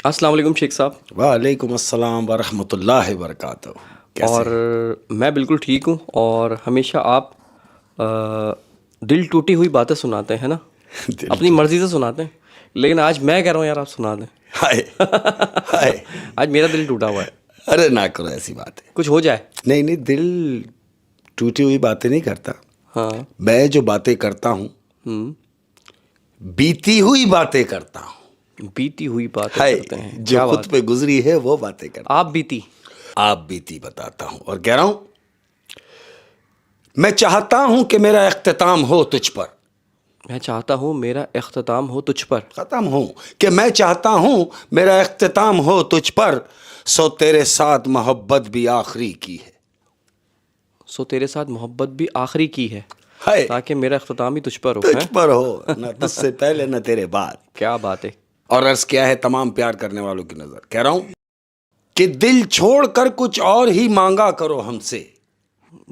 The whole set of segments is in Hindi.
अस्सलाम वालेकुम शेख साहब। वालेकुम अस्सलाम वरहमतुल्लाहि वबरकातुहू। कैसे और हैं? मैं बिल्कुल ठीक हूँ। और हमेशा आप दिल टूटी हुई बातें सुनाते हैं ना, दिल अपनी टूट- मर्ज़ी से सुनाते हैं। लेकिन आज मैं कह रहा हूँ यार, आप सुना दें। हाय हाय। आज मेरा दिल टूटा हुआ है, अरे ना करो ऐसी बातें। कुछ हो जाए। नहीं नहीं, दिल टूटी हुई बातें नहीं करता। हाँ। मैं जो बातें करता हूँ बीती हुई बातें करता हूँ। बीती हुई बातें हाय, करते हैं, जो क्या खुद बात। पे गुजरी है वो बातें करता आप बीती। हूँ। आप बीती बताता हूँ और कह रहा हूँ, मैं चाहता हूँ कि मेरा इख्तिताम हो तुझ पर। मैं चाहता हूँ मेरा इख्तिताम हो तुझ पर। खत्म हूं कि मैं चाहता हूं मेरा इख्तिताम हो तुझ पर। सो तेरे साथ मोहब्बत भी आखिरी की है। सो तेरे साथ मोहब्बत भी आखिरी की है, हाय, ताकि मेरा इख्तिताम ही तुझ पर हो। तुझ हैं? पर हो, ना तुझसे पहले ना तेरे बाद। क्या बात है। और अर्ज क्या है तमाम प्यार करने वालों की नजर, कह रहा हूं कि दिल छोड़कर कुछ और ही मांगा करो हमसे।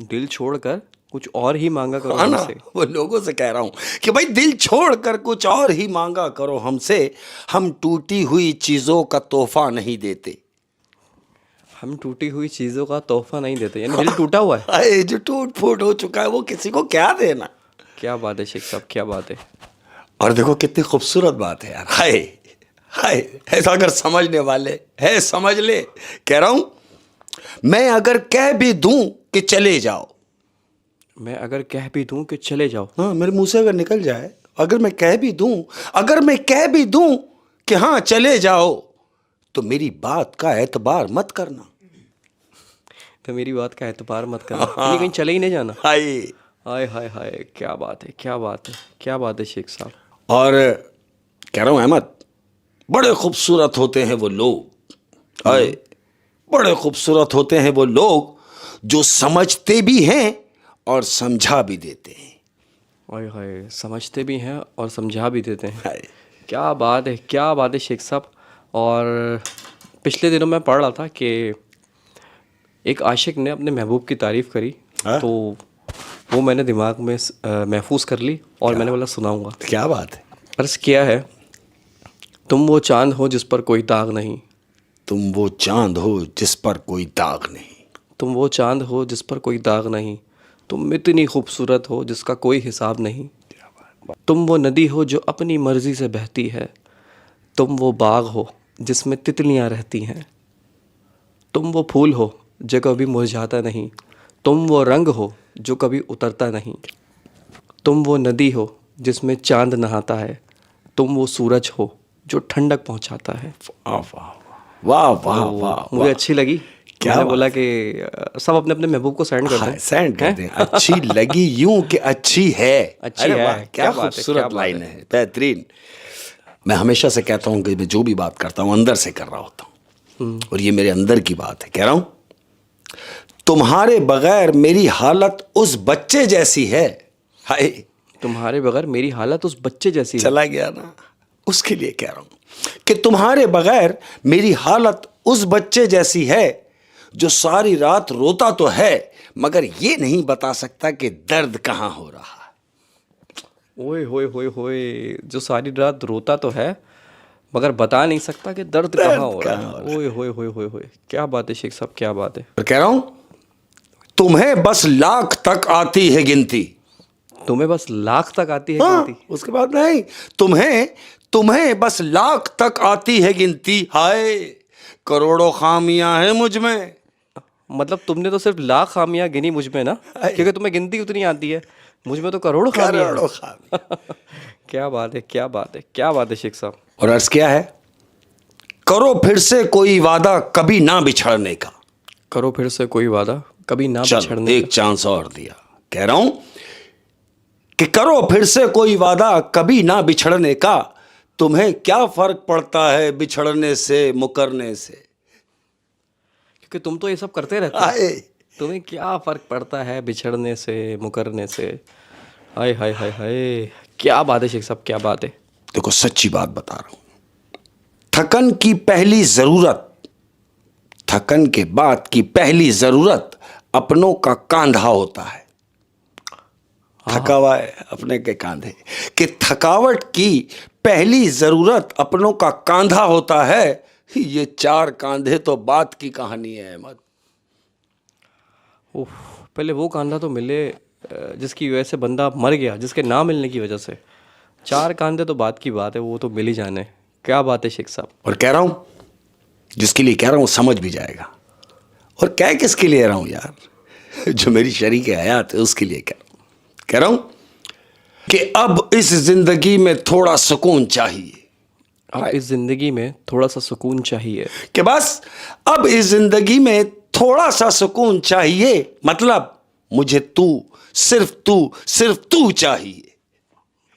दिल छोड़कर कुछ और ही मांगा करो हाँ ना, हमसे। वो लोगों से कह रहा हूं कि भाई दिल छोड़कर कुछ और ही मांगा करो हमसे। हम टूटी हुई चीजों का तोहफा नहीं देते। हम टूटी हुई चीज़ों का तोहफा नहीं देते, यानी दिल टूटा हुआ है। हाय, जो टूट फूट हो चुका है वो किसी को क्या देना। क्या बात है शेख साहब, क्या बात है। और देखो कितनी खूबसूरत बात है यार। हाय हाय, ऐसा अगर समझने वाले है समझ ले। कह रहा हूं, मैं अगर कह भी दूं कि चले जाओ। मैं अगर कह भी दूं कि चले जाओ। हाँ, मेरे मुंह से अगर निकल जाए, अगर मैं कह भी दूं, अगर मैं कह भी दूं कि हाँ चले जाओ, तो मेरी बात का एतबार मत करना। तो मेरी बात का एतबार मत करना, यानी कहीं चले ही नहीं जाना। हाय। हाय हाय हाय, क्या बात है, क्या बात है, क्या बात है शेख साहब। और कह रहा हूं अहमद, बड़े खूबसूरत होते हैं वो लोग। हाय, बड़े खूबसूरत होते हैं वो लोग जो समझते भी हैं और समझा भी देते हैं। हाय हाय, समझते भी हैं और समझा भी देते हैं। हाय। क्या बात है, क्या बात है शेख साहब। और पिछले दिनों मैं पढ़ रहा था कि एक आशिक ने अपने महबूब की तारीफ़ करी। हाँ? तो वो मैंने दिमाग में महफूज कर ली और मैंने बोला सुनाऊंगा। क्या बात है। अर्ज़ किया है, तुम वो चांद हो जिस पर कोई दाग नहीं। तुम वो चांद हो जिस पर कोई दाग नहीं। तुम वो चांद हो जिस पर कोई दाग नहीं। तुम इतनी खूबसूरत हो जिसका कोई हिसाब नहीं। तुम वो नदी हो जो अपनी मर्ज़ी से बहती है। तुम वो बाग हो जिसमें तितलियां रहती हैं। तुम वो फूल हो जो कभी मुरझाता नहीं। तुम वो रंग हो जो कभी उतरता नहीं। तुम वो नदी हो जिसमें चांद नहाता है। तुम वो सूरज हो जो ठंडक पहुंचाता है। वाह वाह वाह वाह तो वाह मुझे वाह। अच्छी लगी। क्या मैंने बात बोला कि सब अपने अपने महबूब को सेंड कर दें। सेंड कर हैं? दें। अच्छी लगी यूं कि अच्छी है। अच्छी अरे है। वाह, क्या क्या बात है, क्या खूबसूरत बात लाइन है। है, बेहतरीन। मैं हमेशा से कहता हूं कि मैं जो भी बात करता हूं अंदर से कर रहा होता हूं, और ये मेरे अंदर की बात है। कह रहा हूं, तुम्हारे बगैर मेरी हालत उस बच्चे जैसी है। हाय, तुम्हारे बगैर मेरी हालत उस बच्चे जैसी है। चला गया ना, उसके लिए कह रहा हूं कि तुम्हारे बगैर मेरी हालत उस बच्चे जैसी है जो सारी रात रोता तो है मगर ये नहीं बता सकता कि दर्द कहां हो रहा है। ओए होए होए होए, जो सारी रात रोता तो है मगर बता नहीं सकता कि दर्द कहाँ हो रहा है। ओए होए होए होए होए, क्या बात है शेख साहब, क्या बात है। और कह रहा हूं, तुम्हें बस लाख तक आती है गिनती। तुम्हें बस लाख तक आती है हाँ, गिनती। उसके बाद नहीं, तुम्हें तुम्हें बस लाख तक आती है गिनती। हाय, करोड़ों खामियां हैं मुझ में। मतलब तुमने तो सिर्फ लाख खामियां गिनी मुझ में ना, क्योंकि तुम्हें गिनती उतनी आती है। मुझ में तो करोड़ों खामियां करोड़ों हैं। खामियां। क्या बात है, क्या बात है, क्या बात है शेख साहब। और अर्ज क्या है, करो फिर से कोई वादा कभी ना बिछड़ने का। करो फिर से कोई वादा कभी ना चलो बिछड़ने एक का। चांस और दिया। कह रहा हूं कि करो फिर से कोई वादा कभी ना बिछड़ने का। तुम्हें क्या फर्क पड़ता है बिछड़ने से मुकरने से। क्योंकि तुम तो ये सब करते रहते हो। आए, तुम्हें क्या फर्क पड़ता है बिछड़ने से मुकरने से। हाय हाय हाय हाय, क्या बात है शेख साहब, क्या बात है। देखो सच्ची बात बता रहा हूं, थकन की पहली जरूरत, थकन के बाद की पहली जरूरत अपनों का कांधा होता है। थका हुआ है अपने के कांधे, कि थकावट की पहली जरूरत अपनों का कांधा होता है। ये चार कांधे तो बात की कहानी है अहमद। उफ, पहले वो कांधा तो मिले जिसकी वजह से बंदा मर गया, जिसके ना मिलने की वजह से। चार कांधे तो बात की बात है, वो तो मिल ही जाने। क्या बात है शेख साहब। और कह रहा हूं, जिसके लिए कह रहा हूं समझ भी जाएगा। और कह किसके लिए रहा हूं यार, जो मेरी शरीक हयात है उसके लिए कह रहा हूं कि अब इस जिंदगी में थोड़ा सुकून चाहिए। अब इस ज़िंदगी में थोड़ा सा सुकून चाहिए। कि बस अब इस जिंदगी में थोड़ा सा सुकून चाहिए, मतलब मुझे तू, सिर्फ तू चाहिए।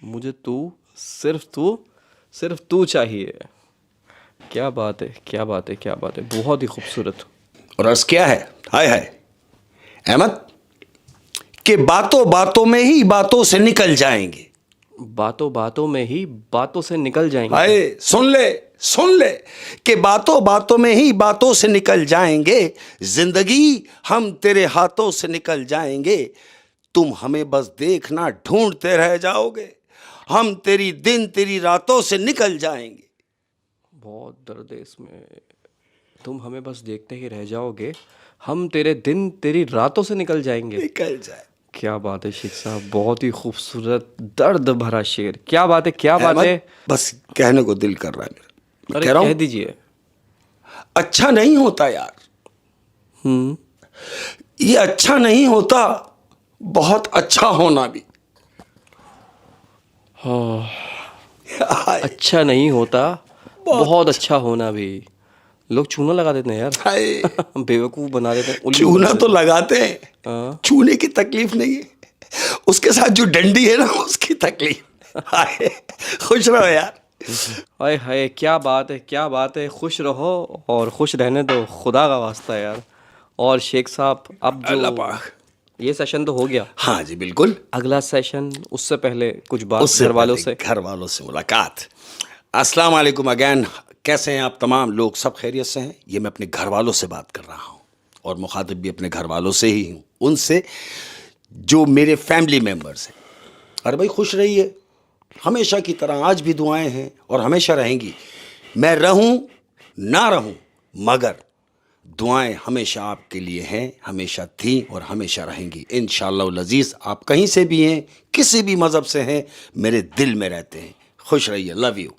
मुझे तू, सिर्फ तू चाहिए। क्या बात है, क्या बात है, क्या बात है, बहुत ही खूबसूरत। और अर्ज क्या है, हाय हाय अहमद, कि बातों बातों में ही बातों से निकल जाएंगे। बातों बातों में ही बातों से निकल जाएंगे। हाय सुन ले कि बातों बातों में ही बातों से निकल जाएंगे। जिंदगी हम तेरे हाथों से निकल जाएंगे। तुम हमें बस देखना ढूंढते रह जाओगे। हम तेरी दिन तेरी रातों से निकल जाएंगे। बहुत दर्द है इसमें। तुम हमें बस देखते ही रह जाओगे, हम तेरे दिन तेरी रातों से निकल जाएंगे। निकल जाए। क्या बात है शेख साहब, बहुत ही खूबसूरत दर्द भरा शेर। क्या बात है, क्या बात है। बस कहने को दिल कर रहा है मेरा। मैं अरे कह रहा कह हूं, दीजिए। अच्छा नहीं होता यार, ये अच्छा नहीं होता, बहुत अच्छा होना भी। अच्छा नहीं होता, बहुत अच्छा होना भी। लोग चूना लगा देते हैं यार। हाय, बेवकूफ बना देते हैं, उल्लू चूना बना तो लगाते हैं, हाँ। छूने की तकलीफ नहीं है, उसके साथ जो डंडी है ना उसकी तकलीफ। हाय, खुश रहो यार। हाय हाय, क्या बात है, क्या बात है। खुश रहो और खुश रहने दो, खुदा का वास्ता है यार। और शेख साहब, अब अल्लाह जो पाक। ये सेशन तो हो गया, हाँ जी बिल्कुल। अगला सेशन, उससे पहले कुछ बात उससे घर वालों पहले से। घर वालों से मुलाकात। अस्सलाम वालेकुम अगैन। कैसे हैं आप तमाम लोग, सब खैरियत से हैं? ये मैं अपने घर वालों से बात कर रहा हूँ और मुखातिब भी अपने घर वालों से ही हूँ, उनसे जो मेरे फैमिली मेम्बर्स हैं। अरे भाई खुश रहिए, हमेशा की तरह आज भी दुआएं हैं और हमेशा रहेंगी। मैं रहूं ना रहूं, मगर दुआएं हमेशा आपके लिए हैं, हमेशा थी और हमेशा रहेंगी इंशाअल्लाह अज़ीज़। आप कहीं से भी हैं, किसी भी मज़हब से हैं, मेरे दिल में रहते हैं। खुश रहिए, लव यू।